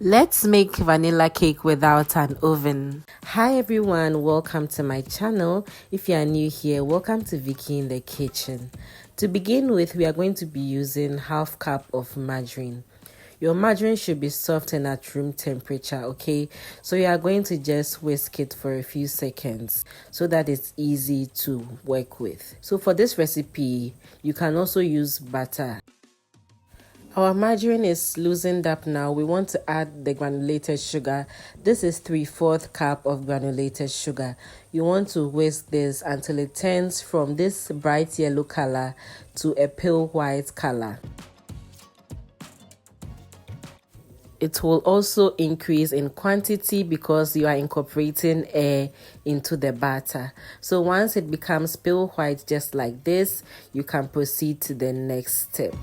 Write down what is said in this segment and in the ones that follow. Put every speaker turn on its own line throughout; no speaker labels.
Let's make vanilla cake without an oven. Hi everyone, welcome to my channel. If you are new here, welcome to Vicky in the kitchen. To begin with, we are going to be using half cup of margarine. Your margarine should be soft and at room temperature, okay? So you are going to just whisk it for a few seconds so that it's easy to work with. So for this recipe, you can also use butter. Our margarine is loosened up now. We want to add the granulated sugar. This is 3/4 cup of granulated sugar. You want to whisk this until it turns from this bright yellow color to a pale white color. It will also increase in quantity because you are incorporating air into the batter. So once it becomes pale white just like this, you can proceed to the next step.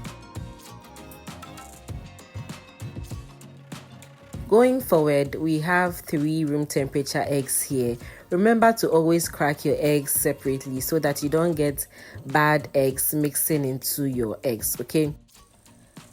Going forward, we have 3 room temperature eggs here. Remember to always crack your eggs separately so that you don't get bad eggs mixing into your eggs, okay?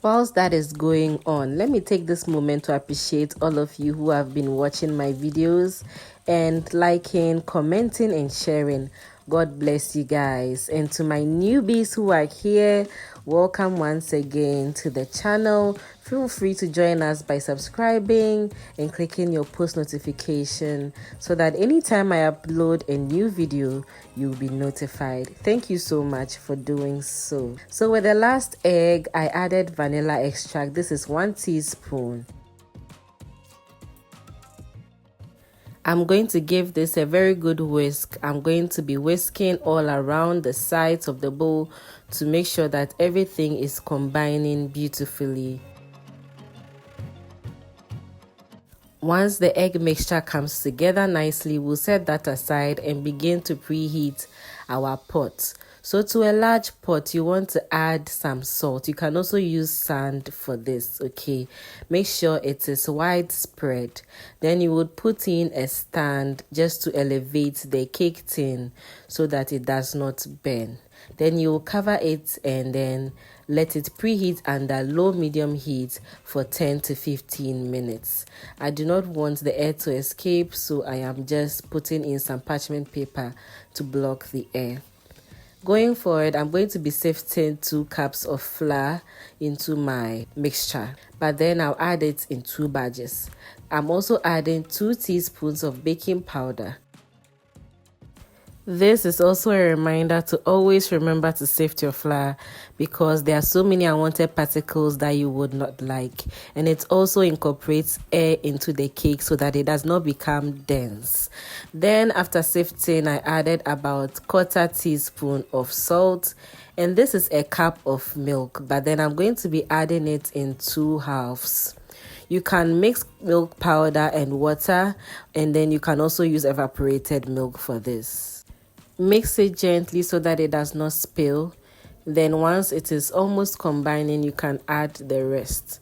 Whilst that is going on, let me take this moment to appreciate all of you who have been watching my videos and liking, commenting, and sharing. God bless you guys. And to my newbies who are here, welcome once again to the channel. Feel free to join us by subscribing and clicking your post notification so that anytime I upload a new video, you'll be notified. Thank you so much for doing so. So with the last egg, I added vanilla extract. This is 1 teaspoon. I'm going to give this a very good whisk. I'm going to be whisking all around the sides of the bowl to make sure that everything is combining beautifully. Once the egg mixture comes together nicely, we'll set that aside and begin to preheat our pot. So to a large pot, you want to add some salt. You can also use sand for this, okay? Make sure it is widespread. Then you would put in a stand just to elevate the cake tin so that it does not burn. Then you will cover it and then let it preheat under low-medium heat for 10 to 15 minutes. I do not want the air to escape, so I am just putting in some parchment paper to block the air. Going forward, I'm going to be sifting 2 cups of flour into my mixture, but then I'll add it in 2 batches. I'm also adding 2 teaspoons of baking powder. This is also a reminder to always remember to sift your flour because there are so many unwanted particles that you would not like, and it also incorporates air into the cake so that it does not become dense. Then after sifting, I added about 1/4 teaspoon of salt, and this is a cup of milk, but then I'm going to be adding it in 2 halves. You can mix milk powder and water, and then you can also use evaporated milk for this. Mix it gently so that it does not spill. Then once it is almost combining, you can add the rest.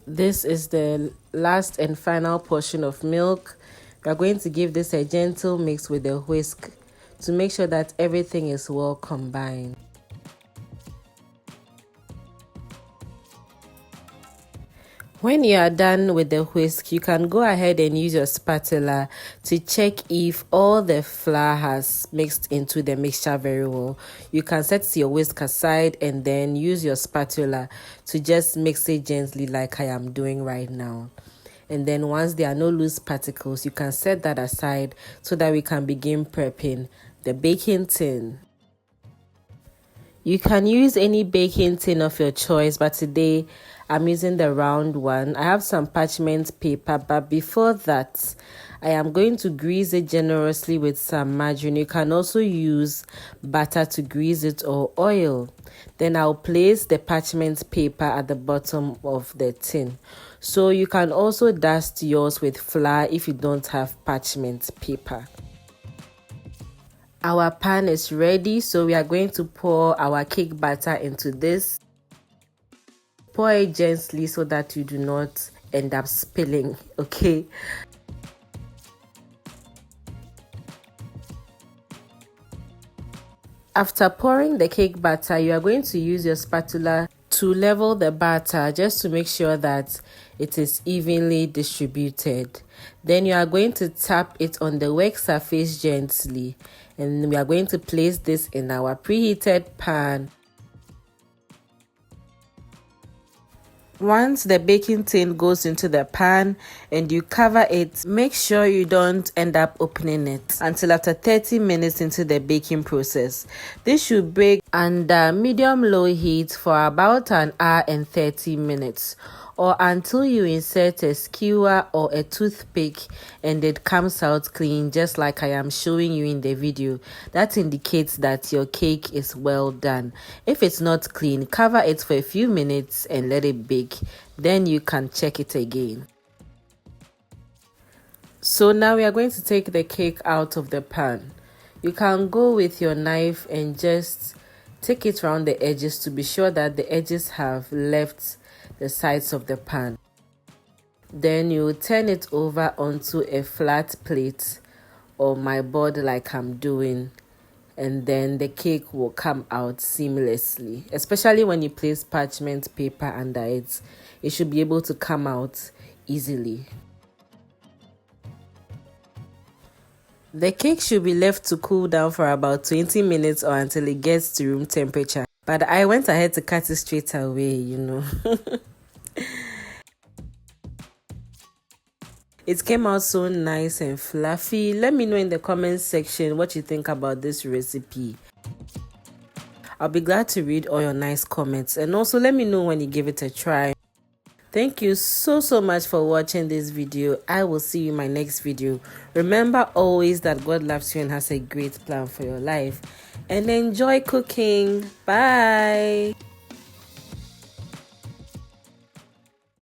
This is the last and final portion of milk. We are going to give this a gentle mix with a whisk to make sure that everything is well combined. When you are done with the whisk, you can go ahead and use your spatula to check if all the flour has mixed into the mixture very well. You can set your whisk aside and then use your spatula to just mix it gently like I am doing right now. And then once there are no loose particles, you can set that aside so that we can begin prepping the baking tin. You can use any baking tin of your choice, but today I'm using the round one. I have some parchment paper, but before that, I am going to grease it generously with some margarine. You can also use butter to grease it or oil. Then I'll place the parchment paper at the bottom of the tin. So you can also dust yours with flour if you don't have parchment paper. Our pan is ready, so we are going to pour our cake batter into this. Pour it gently so that you do not end up spilling, okay? After pouring the cake batter, you are going to use your spatula to level the batter, just to make sure that it is evenly distributed. Then you are going to tap it on the work surface gently, and we are going to place this in our preheated pan. Once the baking tin goes into the pan and you cover it, make sure you don't end up opening it until after 30 minutes into the baking process. This should bake under medium-low heat for about an hour and 30 minutes, or until you insert a skewer or a toothpick and it comes out clean, just like I am showing you in the video. That indicates that your cake is well done. If it's not clean, cover it for a few minutes and let it bake. Then you can check it again. So now we are going to take the cake out of the pan. You can go with your knife and just take it around the edges to be sure that the edges have left the sides of the pan. Then you turn it over onto a flat plate or my board like I'm doing, and then the cake will come out seamlessly. Especially when you place parchment paper under it, it should be able to come out easily. The cake should be left to cool down for about 20 minutes or until it gets to room temperature. But I went ahead to cut it straight away. It came out so nice and fluffy. Let me know in the comments section what you think about this recipe. I'll be glad to read all your nice comments, and also let me know when you give it a try. Thank you so much for watching this video. I will see you in my next video. Remember always that God loves you and has a great plan for your life. And enjoy cooking. Bye.